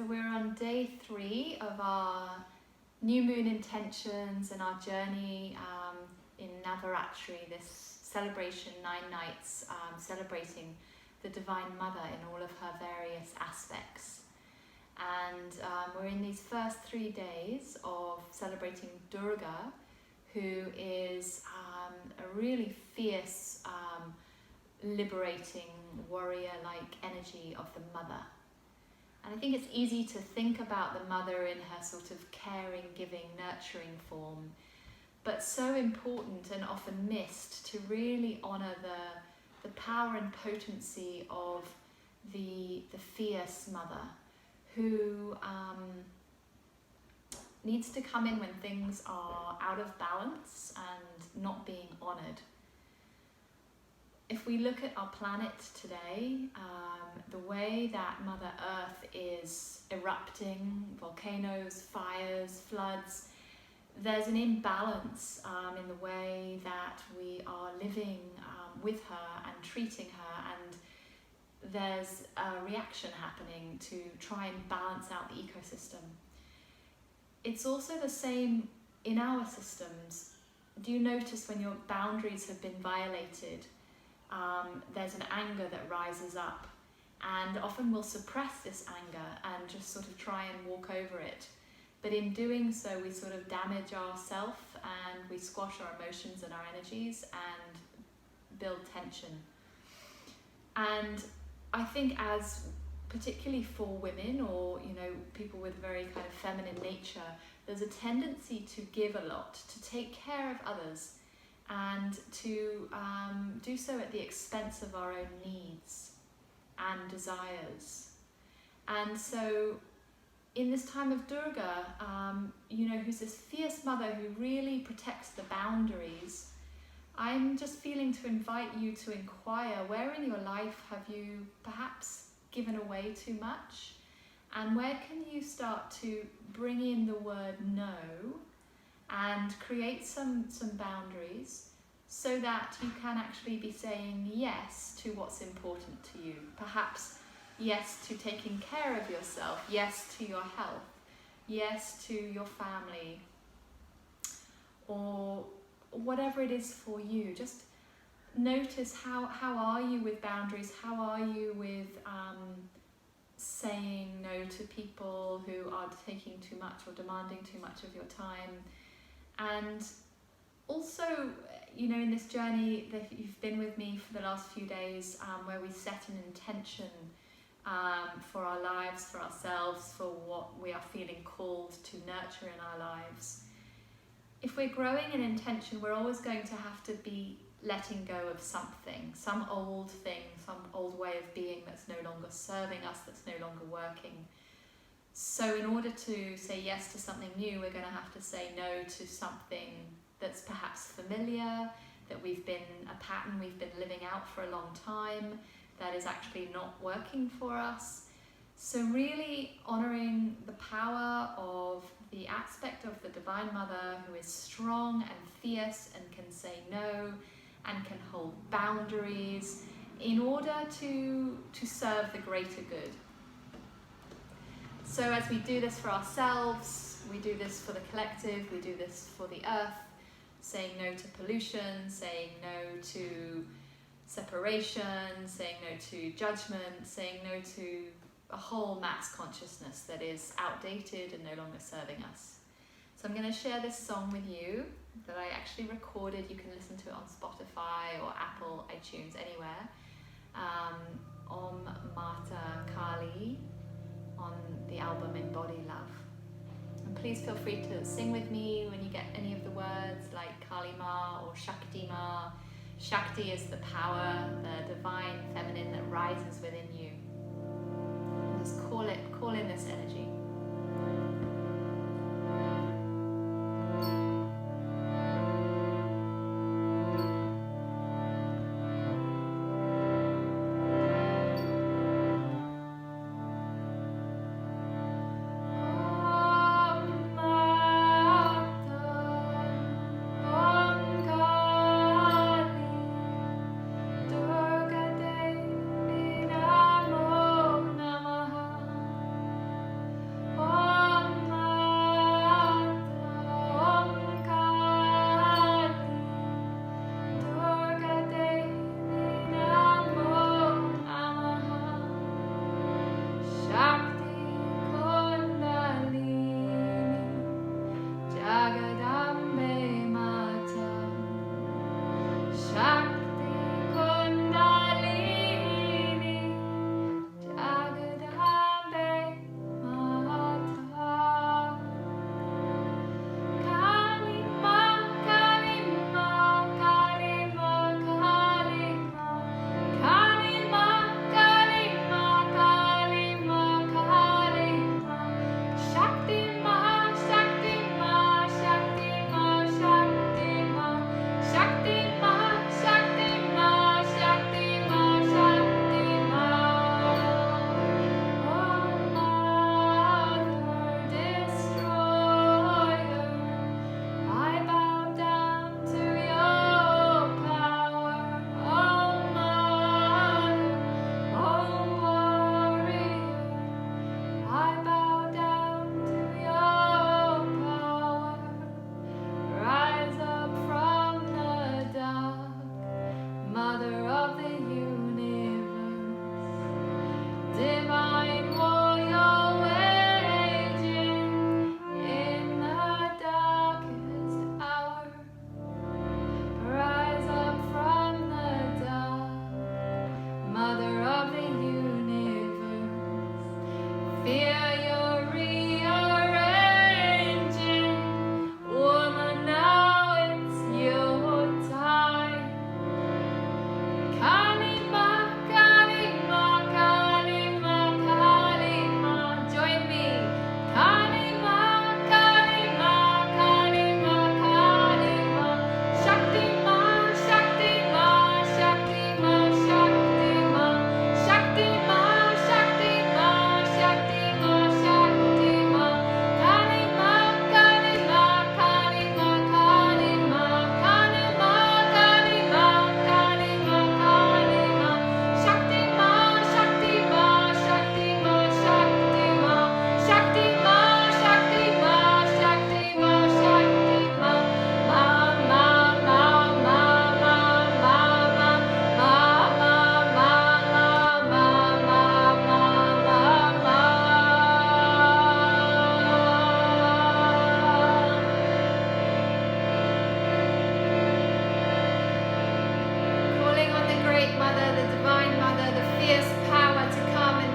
So we're on day 3 of our new moon intentions and our journey in Navaratri, this celebration, 9 nights, celebrating the Divine Mother in all of her various aspects. And we're in these first 3 days of celebrating Durga, who is a really fierce, liberating, warrior-like energy of the mother. And I think it's easy to think about the mother in her sort of caring, giving, nurturing form, but so important and often missed to really honour the power and potency of the fierce mother who needs to come in when things are out of balance and not being honoured. If we look at our planet today, the way that Mother Earth is erupting, volcanoes, fires, floods, there's an imbalance in the way that we are living with her and treating her, and there's a reaction happening to try and balance out the ecosystem. It's also the same in our systems. Do you notice when your boundaries have been violated, there's an anger that rises up, and often we'll suppress this anger and just sort of try and walk over it. But in doing so, we sort of damage ourselves and we squash our emotions and our energies and build tension. And I think as particularly for women, or people with very kind of feminine nature, there's a tendency to give a lot, to take care of others, and to do so at the expense of our own needs and desires. And so in this time of Durga, who's this fierce mother who really protects the boundaries, I'm just feeling to invite you to inquire, where in your life have you perhaps given away too much? And where can you start to bring in the word no and create some boundaries so that you can actually be saying yes to what's important to you? Perhaps yes to taking care of yourself, yes to your health, yes to your family, or whatever it is for you. Just notice how are you with boundaries, how are you with saying no to people who are taking too much or demanding too much of your time. And also, in this journey that you've been with me for the last few days, where we set an intention for our lives, for ourselves, for what we are feeling called to nurture in our lives. If we're growing an intention, we're always going to have to be letting go of something, some old thing, some old way of being that's no longer serving us, that's no longer working. So in order to say yes to something new, we're going to have to say no to something that's perhaps familiar, that a pattern we've been living out for a long time, that is actually not working for us. So really honouring the power of the aspect of the Divine Mother, who is strong and fierce and can say no and can hold boundaries in order to serve the greater good. So as we do this for ourselves, we do this for the collective, we do this for the earth, saying no to pollution, saying no to separation, saying no to judgment, saying no to a whole mass consciousness that is outdated and no longer serving us. So I'm going to share this song with you that I actually recorded. You can listen to it on Spotify or Apple, iTunes, anywhere. Om Mata Kali on the album Embody Love. And please feel free to sing with me when you get any of the words like Kali Ma or Shakti Ma. Shakti is the power, the divine feminine that rises within you. And just call in this energy. Durga Devi Namo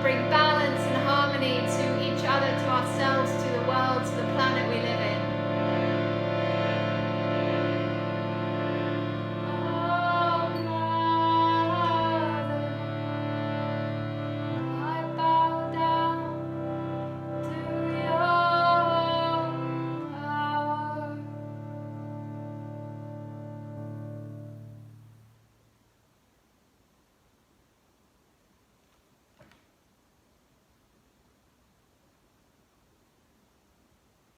Bring balance and harmony to each other, to ourselves, to the world, to the planet we live